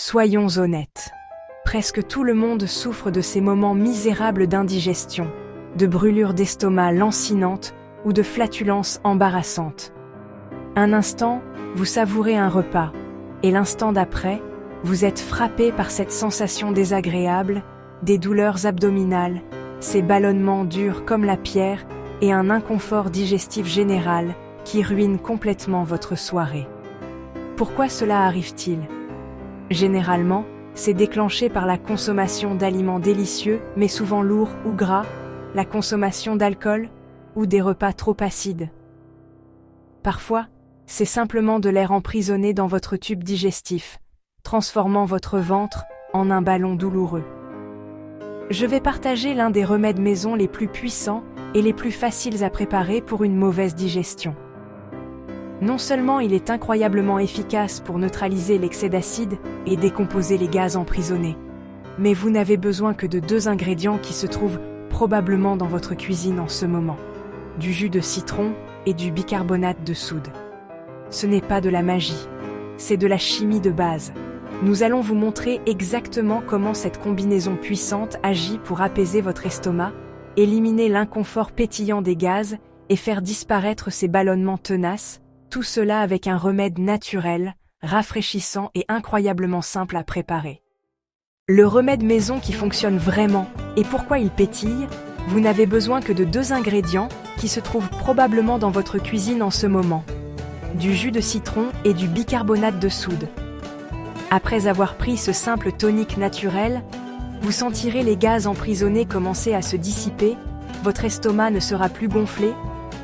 Soyons honnêtes. Presque tout le monde souffre de ces moments misérables d'indigestion, de brûlures d'estomac lancinantes ou de flatulences embarrassantes. Un instant, vous savourez un repas, et l'instant d'après, vous êtes frappé par cette sensation désagréable, des douleurs abdominales, ces ballonnements durs comme la pierre et un inconfort digestif général qui ruine complètement votre soirée. Pourquoi cela arrive-t-il ? Généralement, c'est déclenché par la consommation d'aliments délicieux mais souvent lourds ou gras, la consommation d'alcool ou des repas trop acides. Parfois, c'est simplement de l'air emprisonné dans votre tube digestif, transformant votre ventre en un ballon douloureux. Je vais partager l'un des remèdes maison les plus puissants et les plus faciles à préparer pour une mauvaise digestion. Non seulement il est incroyablement efficace pour neutraliser l'excès d'acide et décomposer les gaz emprisonnés, mais vous n'avez besoin que de 2 ingrédients qui se trouvent probablement dans votre cuisine en ce moment: du jus de citron et du bicarbonate de soude. Ce n'est pas de la magie, c'est de la chimie de base. Nous allons vous montrer exactement comment cette combinaison puissante agit pour apaiser votre estomac, éliminer l'inconfort pétillant des gaz et faire disparaître ces ballonnements tenaces, tout cela avec un remède naturel, rafraîchissant et incroyablement simple à préparer. Le remède maison qui fonctionne vraiment, et pourquoi il pétille, vous n'avez besoin que de 2 ingrédients qui se trouvent probablement dans votre cuisine en ce moment: du jus de citron et du bicarbonate de soude. Après avoir pris ce simple tonique naturel, vous sentirez les gaz emprisonnés commencer à se dissiper, votre estomac ne sera plus gonflé,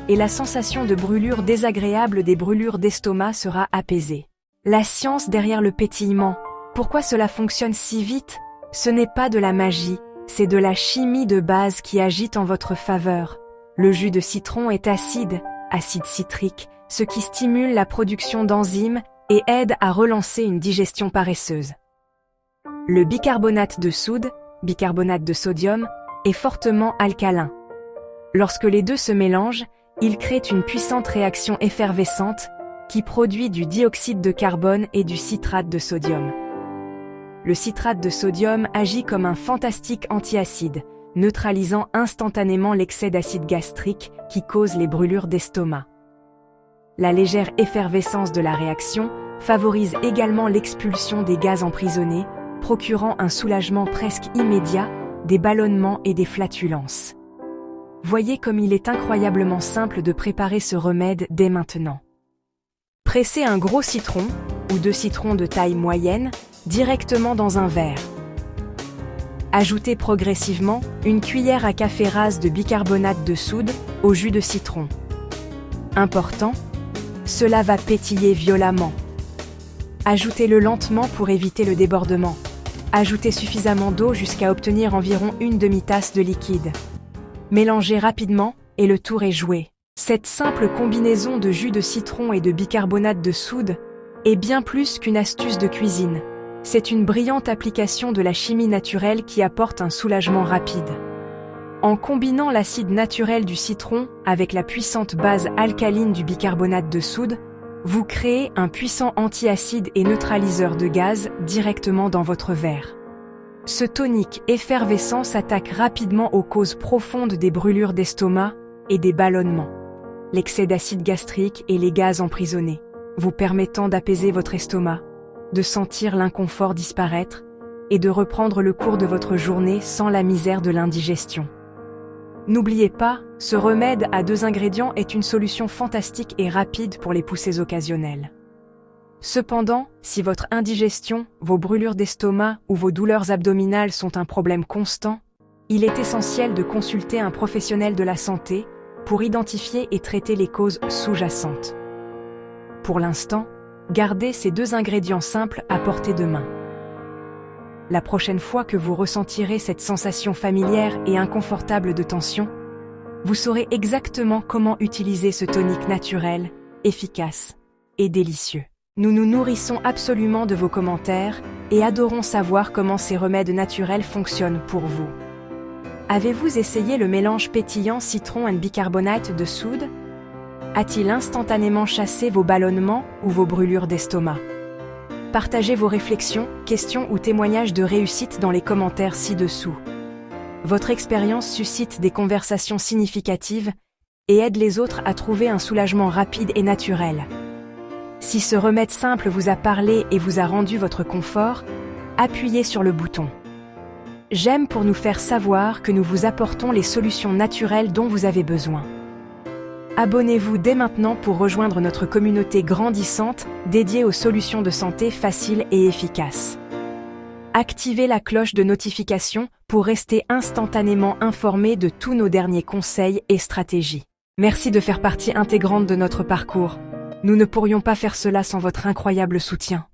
et la sensation de brûlure désagréable des brûlures d'estomac sera apaisée. La science derrière le pétillement. Pourquoi cela fonctionne si vite ? Ce n'est pas de la magie, c'est de la chimie de base qui agit en votre faveur. Le jus de citron est acide citrique, ce qui stimule la production d'enzymes et aide à relancer une digestion paresseuse. Le bicarbonate de soude, bicarbonate de sodium, est fortement alcalin. Lorsque les deux se mélangent, il crée une puissante réaction effervescente qui produit du dioxyde de carbone et du citrate de sodium. Le citrate de sodium agit comme un fantastique antiacide, neutralisant instantanément l'excès d'acide gastrique qui cause les brûlures d'estomac. La légère effervescence de la réaction favorise également l'expulsion des gaz emprisonnés, procurant un soulagement presque immédiat des ballonnements et des flatulences. Voyez comme il est incroyablement simple de préparer ce remède dès maintenant. Pressez un gros citron, ou 2 citrons de taille moyenne, directement dans un verre. Ajoutez progressivement une cuillère à café rase de bicarbonate de soude au jus de citron. Important, cela va pétiller violemment. Ajoutez-le lentement pour éviter le débordement. Ajoutez suffisamment d'eau jusqu'à obtenir environ une demi-tasse de liquide. Mélangez rapidement et le tour est joué. Cette simple combinaison de jus de citron et de bicarbonate de soude est bien plus qu'une astuce de cuisine. C'est une brillante application de la chimie naturelle qui apporte un soulagement rapide. En combinant l'acide naturel du citron avec la puissante base alcaline du bicarbonate de soude, vous créez un puissant antiacide et neutraliseur de gaz directement dans votre verre. Ce tonique effervescent s'attaque rapidement aux causes profondes des brûlures d'estomac et des ballonnements, l'excès d'acide gastrique et les gaz emprisonnés, vous permettant d'apaiser votre estomac, de sentir l'inconfort disparaître et de reprendre le cours de votre journée sans la misère de l'indigestion. N'oubliez pas, ce remède à 2 ingrédients est une solution fantastique et rapide pour les poussées occasionnelles. Cependant, si votre indigestion, vos brûlures d'estomac ou vos douleurs abdominales sont un problème constant, il est essentiel de consulter un professionnel de la santé pour identifier et traiter les causes sous-jacentes. Pour l'instant, gardez ces 2 ingrédients simples à portée de main. La prochaine fois que vous ressentirez cette sensation familière et inconfortable de tension, vous saurez exactement comment utiliser ce tonique naturel, efficace et délicieux. Nous nous nourrissons absolument de vos commentaires et adorons savoir comment ces remèdes naturels fonctionnent pour vous. Avez-vous essayé le mélange pétillant citron et bicarbonate de soude ? A-t-il instantanément chassé vos ballonnements ou vos brûlures d'estomac ? Partagez vos réflexions, questions ou témoignages de réussite dans les commentaires ci-dessous. Votre expérience suscite des conversations significatives et aide les autres à trouver un soulagement rapide et naturel. Si ce remède simple vous a parlé et vous a rendu votre confort, appuyez sur le bouton j'aime pour nous faire savoir que nous vous apportons les solutions naturelles dont vous avez besoin. Abonnez-vous dès maintenant pour rejoindre notre communauté grandissante dédiée aux solutions de santé faciles et efficaces. Activez la cloche de notification pour rester instantanément informé de tous nos derniers conseils et stratégies. Merci de faire partie intégrante de notre parcours. Nous ne pourrions pas faire cela sans votre incroyable soutien.